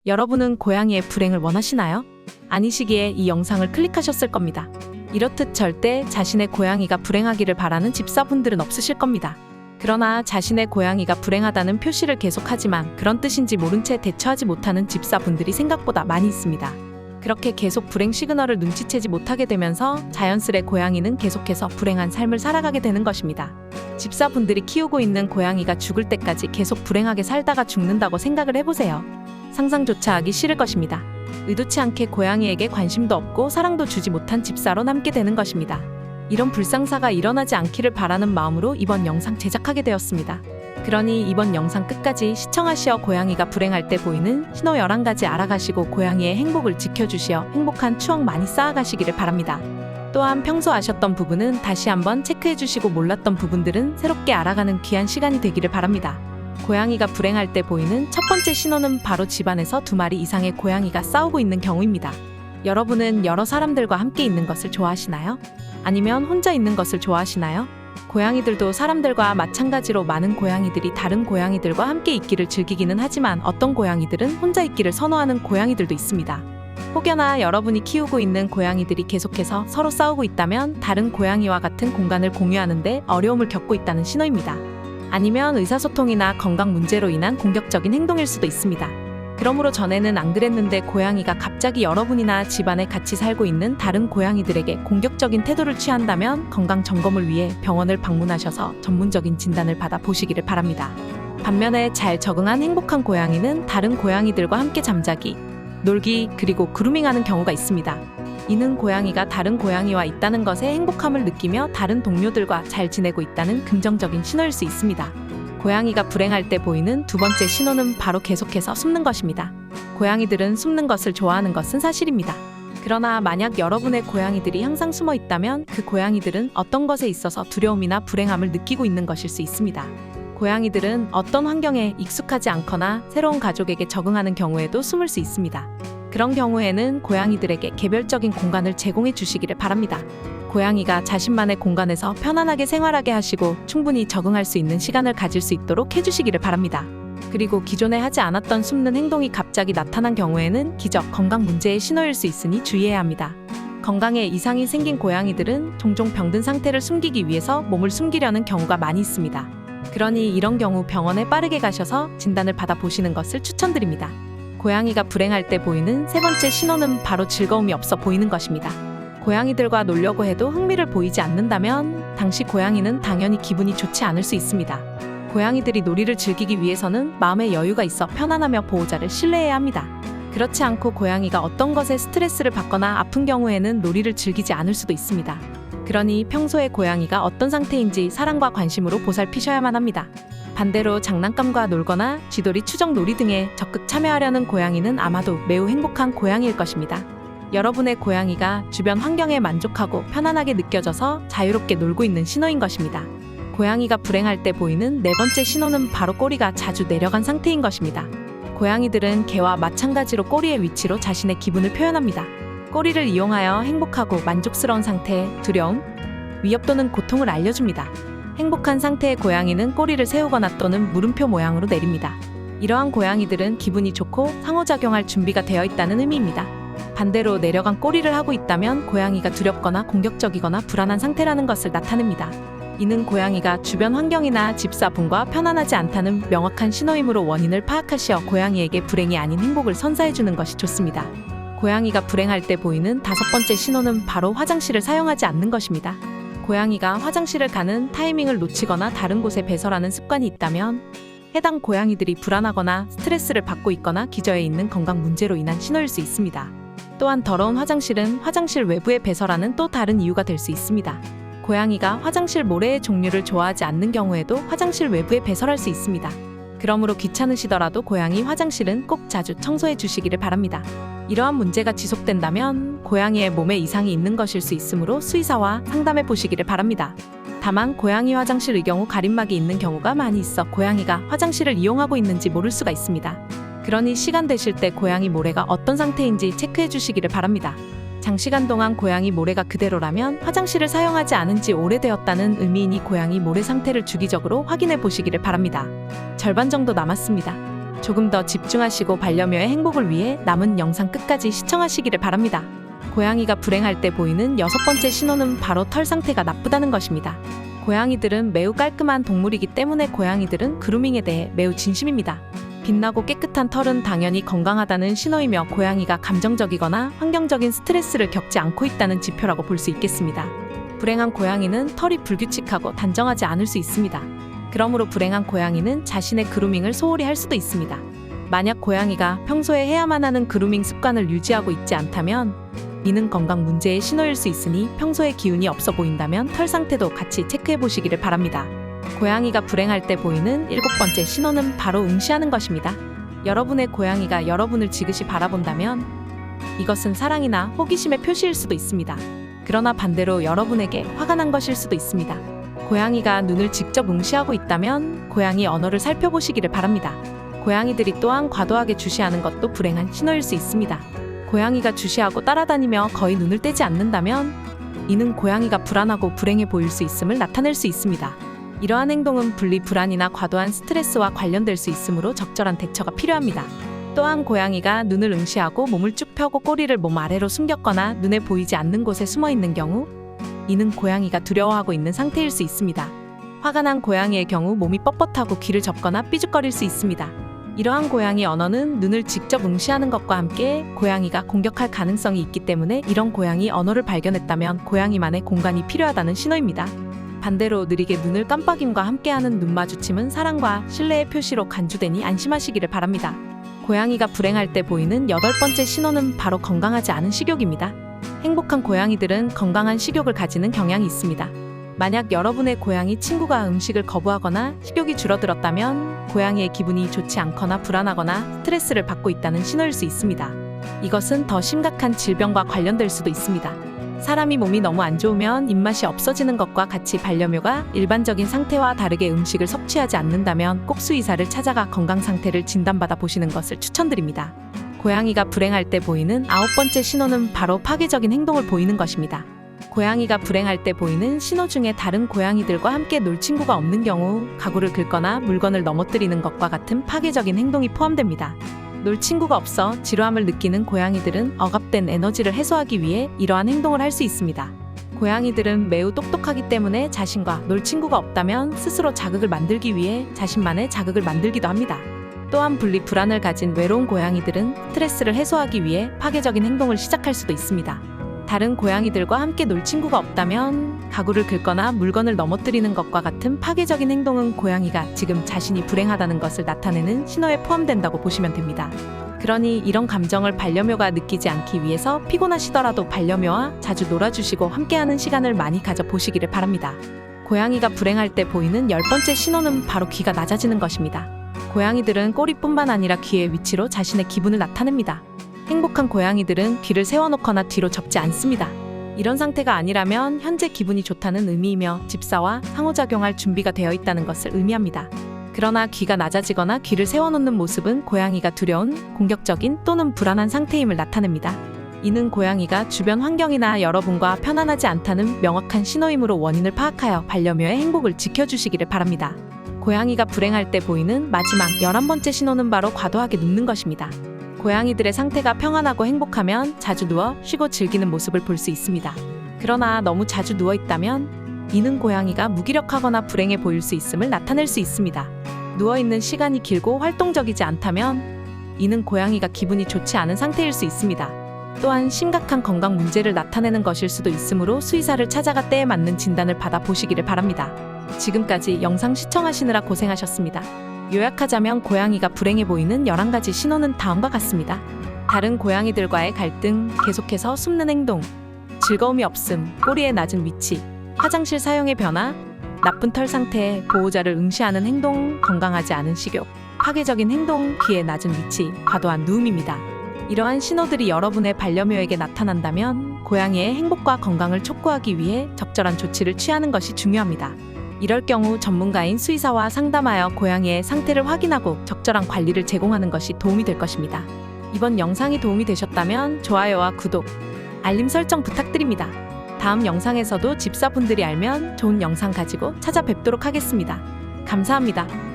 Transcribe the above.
여러분은 고양이의 불행을 원하시나요? 아니시기에 이 영상을 클릭하셨을 겁니다. 이렇듯 절대 자신의 고양이가 불행하기를 바라는 집사분들은 없으실 겁니다. 그러나 자신의 고양이가 불행하다는 표시를 계속하지만 그런 뜻인지 모른 채 대처하지 못하는 집사분들이 생각보다 많이 있습니다. 그렇게 계속 불행 시그널을 눈치채지 못하게 되면서 자연스레 고양이는 계속해서 불행한 삶을 살아가게 되는 것입니다. 집사분들이 키우고 있는 고양이가 죽을 때까지 계속 불행하게 살다가 죽는다고 생각을 해보세요. 상상조차 하기 싫을 것입니다. 의도치 않게 고양이에게 관심도 없고 사랑도 주지 못한 집사로 남게 되는 것입니다. 이런 불상사가 일어나지 않기를 바라는 마음으로 이번 영상 제작하게 되었습니다. 그러니 이번 영상 끝까지 시청하시어 고양이가 불행할 때 보이는 신호 11가지 알아가시고 고양이의 행복을 지켜주시어 행복한 추억 많이 쌓아가시기를 바랍니다. 또한 평소 아셨던 부분은 다시 한번 체크해주시고 몰랐던 부분들은 새롭게 알아가는 귀한 시간이 되기를 바랍니다. 고양이가 불행할 때 보이는 첫 번째 신호는 바로 집안에서 2마리 이상의 고양이가 싸우고 있는 경우입니다. 여러분은 여러 사람들과 함께 있는 것을 좋아하시나요? 아니면 혼자 있는 것을 좋아하시나요? 고양이들도 사람들과 마찬가지로 많은 고양이들이 다른 고양이들과 함께 있기를 즐기기는 하지만 어떤 고양이들은 혼자 있기를 선호하는 고양이들도 있습니다. 혹여나 여러분이 키우고 있는 고양이들이 계속해서 서로 싸우고 있다면 다른 고양이와 같은 공간을 공유하는데 어려움을 겪고 있다는 신호입니다. 아니면 의사소통이나 건강 문제로 인한 공격적인 행동일 수도 있습니다. 그러므로 전에는 안 그랬는데 고양이가 갑자기 여러분이나 집안에 같이 살고 있는 다른 고양이들에게 공격적인 태도를 취한다면 건강 점검을 위해 병원을 방문하셔서 전문적인 진단을 받아 보시기를 바랍니다. 반면에 잘 적응한 행복한 고양이는 다른 고양이들과 함께 잠자기, 놀기, 그리고 그루밍하는 경우가 있습니다. 이는 고양이가 다른 고양이와 있다는 것에 행복함을 느끼며 다른 동료들과 잘 지내고 있다는 긍정적인 신호일 수 있습니다. 고양이가 불행할 때 보이는 2번째 신호는 바로 계속해서 숨는 것입니다. 고양이들은 숨는 것을 좋아하는 것은 사실입니다. 그러나 만약 여러분의 고양이들이 항상 숨어 있다면 그 고양이들은 어떤 것에 있어서 두려움이나 불행함을 느끼고 있는 것일 수 있습니다. 고양이들은 어떤 환경에 익숙하지 않거나 새로운 가족에게 적응하는 경우에도 숨을 수 있습니다. 그런 경우에는 고양이들에게 개별적인 공간을 제공해 주시기를 바랍니다. 고양이가 자신만의 공간에서 편안하게 생활하게 하시고 충분히 적응할 수 있는 시간을 가질 수 있도록 해주시기를 바랍니다. 그리고 기존에 하지 않았던 숨는 행동이 갑자기 나타난 경우에는 기적 건강 문제의 신호일 수 있으니 주의해야 합니다. 건강에 이상이 생긴 고양이들은 종종 병든 상태를 숨기기 위해서 몸을 숨기려는 경우가 많이 있습니다. 그러니 이런 경우 병원에 빠르게 가셔서 진단을 받아보시는 것을 추천드립니다. 고양이가 불행할 때 보이는 3번째 신호는 바로 즐거움이 없어 보이는 것입니다. 고양이들과 놀려고 해도 흥미를 보이지 않는다면 당시 고양이는 당연히 기분이 좋지 않을 수 있습니다. 고양이들이 놀이를 즐기기 위해서는 마음의 여유가 있어 편안하며 보호자를 신뢰해야 합니다. 그렇지 않고 고양이가 어떤 것에 스트레스를 받거나 아픈 경우에는 놀이를 즐기지 않을 수도 있습니다. 그러니 평소에 고양이가 어떤 상태인지 사랑과 관심으로 보살피셔야만 합니다. 반대로 장난감과 놀거나 쥐돌이 추적 놀이 등에 적극 참여하려는 고양이는 아마도 매우 행복한 고양이일 것입니다. 여러분의 고양이가 주변 환경에 만족하고 편안하게 느껴져서 자유롭게 놀고 있는 신호인 것입니다. 고양이가 불행할 때 보이는 4번째 신호는 바로 꼬리가 자주 내려간 상태인 것입니다. 고양이들은 개와 마찬가지로 꼬리의 위치로 자신의 기분을 표현합니다. 꼬리를 이용하여 행복하고 만족스러운 상태, 두려움, 위협 또는 고통을 알려줍니다. 행복한 상태의 고양이는 꼬리를 세우거나 또는 물음표 모양으로 내립니다. 이러한 고양이들은 기분이 좋고 상호작용할 준비가 되어 있다는 의미입니다. 반대로 내려간 꼬리를 하고 있다면 고양이가 두렵거나 공격적이거나 불안한 상태라는 것을 나타냅니다. 이는 고양이가 주변 환경이나 집사분과 편안하지 않다는 명확한 신호이므로 원인을 파악하시어 고양이에게 불행이 아닌 행복을 선사해주는 것이 좋습니다. 고양이가 불행할 때 보이는 5번째 신호는 바로 화장실을 사용하지 않는 것입니다. 고양이가 화장실을 가는 타이밍을 놓치거나 다른 곳에 배설하는 습관이 있다면 해당 고양이들이 불안하거나 스트레스를 받고 있거나 기저에 있는 건강 문제로 인한 신호일 수 있습니다. 또한 더러운 화장실은 화장실 외부에 배설하는 또 다른 이유가 될 수 있습니다. 고양이가 화장실 모래의 종류를 좋아하지 않는 경우에도 화장실 외부에 배설할 수 있습니다. 그러므로 귀찮으시더라도 고양이 화장실은 꼭 자주 청소해 주시기를 바랍니다. 이러한 문제가 지속된다면 고양이의 몸에 이상이 있는 것일 수 있으므로 수의사와 상담해 보시기를 바랍니다. 다만 고양이 화장실의 경우 가림막이 있는 경우가 많이 있어 고양이가 화장실을 이용하고 있는지 모를 수가 있습니다. 그러니 시간 되실 때 고양이 모래가 어떤 상태인지 체크해 주시기를 바랍니다. 장시간 동안 고양이 모래가 그대로라면 화장실을 사용하지 않은 지 오래되었다는 의미이니 고양이 모래 상태를 주기적으로 확인해 보시기를 바랍니다. 절반 정도 남았습니다. 조금 더 집중하시고 반려묘의 행복을 위해 남은 영상 끝까지 시청하시기를 바랍니다. 고양이가 불행할 때 보이는 6번째 신호는 바로 털 상태가 나쁘다는 것입니다. 고양이들은 매우 깔끔한 동물이기 때문에 고양이들은 그루밍에 대해 매우 진심입니다. 빛나고 깨끗한 털은 당연히 건강하다는 신호이며 고양이가 감정적이거나 환경적인 스트레스를 겪지 않고 있다는 지표라고 볼 수 있겠습니다. 불행한 고양이는 털이 불규칙하고 단정하지 않을 수 있습니다. 그러므로 불행한 고양이는 자신의 그루밍을 소홀히 할 수도 있습니다. 만약 고양이가 평소에 해야만 하는 그루밍 습관을 유지하고 있지 않다면 이는 건강 문제의 신호일 수 있으니 평소에 기운이 없어 보인다면 털 상태도 같이 체크해 보시기를 바랍니다. 고양이가 불행할 때 보이는 7번째 신호는 바로 응시하는 것입니다. 여러분의 고양이가 여러분을 지그시 바라본다면 이것은 사랑이나 호기심의 표시일 수도 있습니다. 그러나 반대로 여러분에게 화가 난 것일 수도 있습니다. 고양이가 눈을 직접 응시하고 있다면 고양이 언어를 살펴보시기를 바랍니다. 고양이들이 또한 과도하게 주시하는 것도 불행한 신호일 수 있습니다. 고양이가 주시하고 따라다니며 거의 눈을 떼지 않는다면 이는 고양이가 불안하고 불행해 보일 수 있음을 나타낼 수 있습니다. 이러한 행동은 분리 불안이나 과도한 스트레스와 관련될 수 있으므로 적절한 대처가 필요합니다. 또한 고양이가 눈을 응시하고 몸을 쭉 펴고 꼬리를 몸 아래로 숨겼거나 눈에 보이지 않는 곳에 숨어 있는 경우 이는 고양이가 두려워하고 있는 상태일 수 있습니다. 화가 난 고양이의 경우 몸이 뻣뻣하고 귀를 접거나 삐죽거릴 수 있습니다. 이러한 고양이 언어는 눈을 직접 응시하는 것과 함께 고양이가 공격할 가능성이 있기 때문에 이런 고양이 언어를 발견했다면 고양이만의 공간이 필요하다는 신호입니다. 반대로 느리게 눈을 깜빡임과 함께하는 눈 마주침은 사랑과 신뢰의 표시로 간주되니 안심하시기를 바랍니다. 고양이가 불행할 때 보이는 8번째 신호는 바로 건강하지 않은 식욕입니다. 행복한 고양이들은 건강한 식욕을 가지는 경향이 있습니다. 만약 여러분의 고양이 친구가 음식을 거부하거나 식욕이 줄어들었다면 고양이의 기분이 좋지 않거나 불안하거나 스트레스를 받고 있다는 신호일 수 있습니다. 이것은 더 심각한 질병과 관련될 수도 있습니다. 사람이 몸이 너무 안 좋으면 입맛이 없어지는 것과 같이 반려묘가 일반적인 상태와 다르게 음식을 섭취하지 않는다면 꼭 수의사를 찾아가 건강 상태를 진단받아 보시는 것을 추천드립니다. 고양이가 불행할 때 보이는 9번째 신호는 바로 파괴적인 행동을 보이는 것입니다. 고양이가 불행할 때 보이는 신호 중에 다른 고양이들과 함께 놀 친구가 없는 경우 가구를 긁거나 물건을 넘어뜨리는 것과 같은 파괴적인 행동이 포함됩니다. 놀 친구가 없어 지루함을 느끼는 고양이들은 억압된 에너지를 해소하기 위해 이러한 행동을 할 수 있습니다. 고양이들은 매우 똑똑하기 때문에 자신과 놀 친구가 없다면 스스로 자극을 만들기 위해 자신만의 자극을 만들기도 합니다. 또한 분리 불안을 가진 외로운 고양이들은 스트레스를 해소하기 위해 파괴적인 행동을 시작할 수도 있습니다. 다른 고양이들과 함께 놀 친구가 없다면 가구를 긁거나 물건을 넘어뜨리는 것과 같은 파괴적인 행동은 고양이가 지금 자신이 불행하다는 것을 나타내는 신호에 포함된다고 보시면 됩니다. 그러니 이런 감정을 반려묘가 느끼지 않기 위해서 피곤하시더라도 반려묘와 자주 놀아주시고 함께하는 시간을 많이 가져보시기를 바랍니다. 고양이가 불행할 때 보이는 10번째 신호는 바로 귀가 낮아지는 것입니다. 고양이들은 꼬리뿐만 아니라 귀의 위치로 자신의 기분을 나타냅니다. 행복한 고양이들은 귀를 세워놓거나 뒤로 접지 않습니다. 이런 상태가 아니라면 현재 기분이 좋다는 의미이며 집사와 상호작용할 준비가 되어 있다는 것을 의미합니다. 그러나 귀가 낮아지거나 귀를 세워놓는 모습은 고양이가 두려운, 공격적인 또는 불안한 상태임을 나타냅니다. 이는 고양이가 주변 환경이나 여러분과 편안하지 않다는 명확한 신호이므로 원인을 파악하여 반려묘의 행복을 지켜주시기를 바랍니다. 고양이가 불행할 때 보이는 마지막 11번째 신호는 바로 과도하게 눕는 것입니다. 고양이들의 상태가 평안하고 행복하면 자주 누워 쉬고 즐기는 모습을 볼 수 있습니다. 그러나 너무 자주 누워 있다면 이는 고양이가 무기력하거나 불행해 보일 수 있음을 나타낼 수 있습니다. 누워있는 시간이 길고 활동적이지 않다면 이는 고양이가 기분이 좋지 않은 상태일 수 있습니다. 또한 심각한 건강 문제를 나타내는 것일 수도 있으므로 수의사를 찾아가 때에 맞는 진단을 받아 보시기를 바랍니다. 지금까지 영상 시청하시느라 고생하셨습니다. 요약하자면 고양이가 불행해 보이는 11가지 신호는 다음과 같습니다. 다른 고양이들과의 갈등, 계속해서 숨는 행동, 즐거움이 없음, 꼬리의 낮은 위치, 화장실 사용의 변화, 나쁜 털 상태, 보호자를 응시하는 행동, 건강하지 않은 식욕, 파괴적인 행동, 귀의 낮은 위치, 과도한 누움입니다. 이러한 신호들이 여러분의 반려묘에게 나타난다면 고양이의 행복과 건강을 촉구하기 위해 적절한 조치를 취하는 것이 중요합니다. 이럴 경우 전문가인 수의사와 상담하여 고양이의 상태를 확인하고 적절한 관리를 제공하는 것이 도움이 될 것입니다. 이번 영상이 도움이 되셨다면 좋아요와 구독, 알림 설정 부탁드립니다. 다음 영상에서도 집사분들이 알면 좋은 영상 가지고 찾아뵙도록 하겠습니다. 감사합니다.